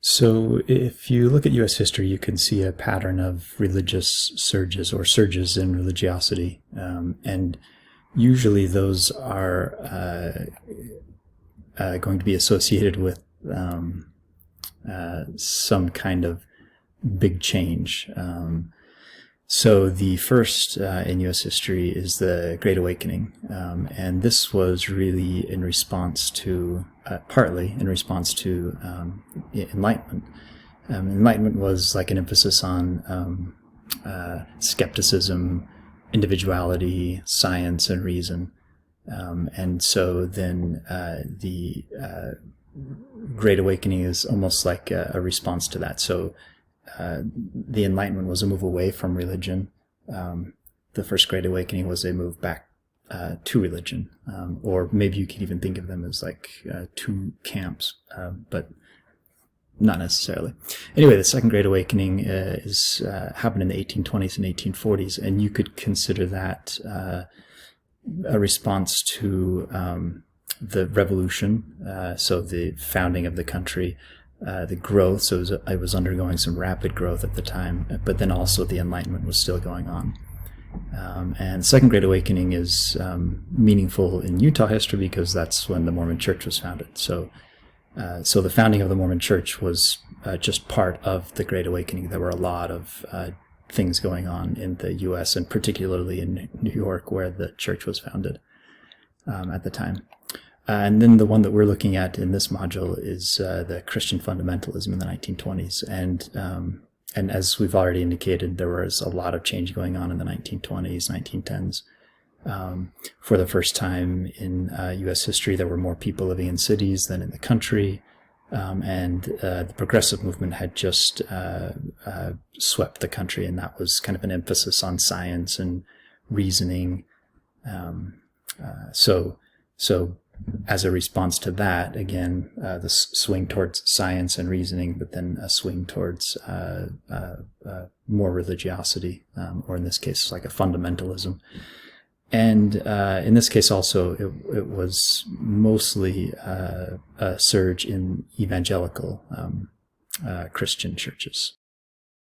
So, if you look at U.S. history, you can see a pattern of religious surges or surges in religiosity, and usually those are going to be associated with some kind of big change. So the first in U.S. history is the Great Awakening, and this was really in response to, partly in response to Enlightenment. Enlightenment was like an emphasis on skepticism, individuality, science, and reason. And so then the Great Awakening is almost like a response to that. So the Enlightenment was a move away from religion. The first Great Awakening was a move back to religion. Or maybe you could even think of them as like two camps, but not necessarily. Anyway, the Second Great Awakening happened in the 1820s and 1840s, and you could consider that a response to the revolution, so the founding of the country, the growth. So it was undergoing some rapid growth at the time, but then also the Enlightenment was still going on. And Second Great Awakening is meaningful in Utah history because that's when the Mormon Church was founded. So the founding of the Mormon Church was just part of the Great Awakening. There were a lot of things going on in the U.S. and particularly in New York, where the church was founded at the time. And then the one that we're looking at in this module is the Christian fundamentalism in the 1920s. And as we've already indicated, there was a lot of change going on in the 1920s, 1910s. For the first time in U.S. history, there were more people living in cities than in the country. And the progressive movement had just swept the country, and that was kind of an emphasis on science and reasoning. So as a response to that, again, the swing towards science and reasoning, but then a swing towards more religiosity, or in this case, like a fundamentalism. And in this case also, it was mostly a surge in evangelical Christian churches.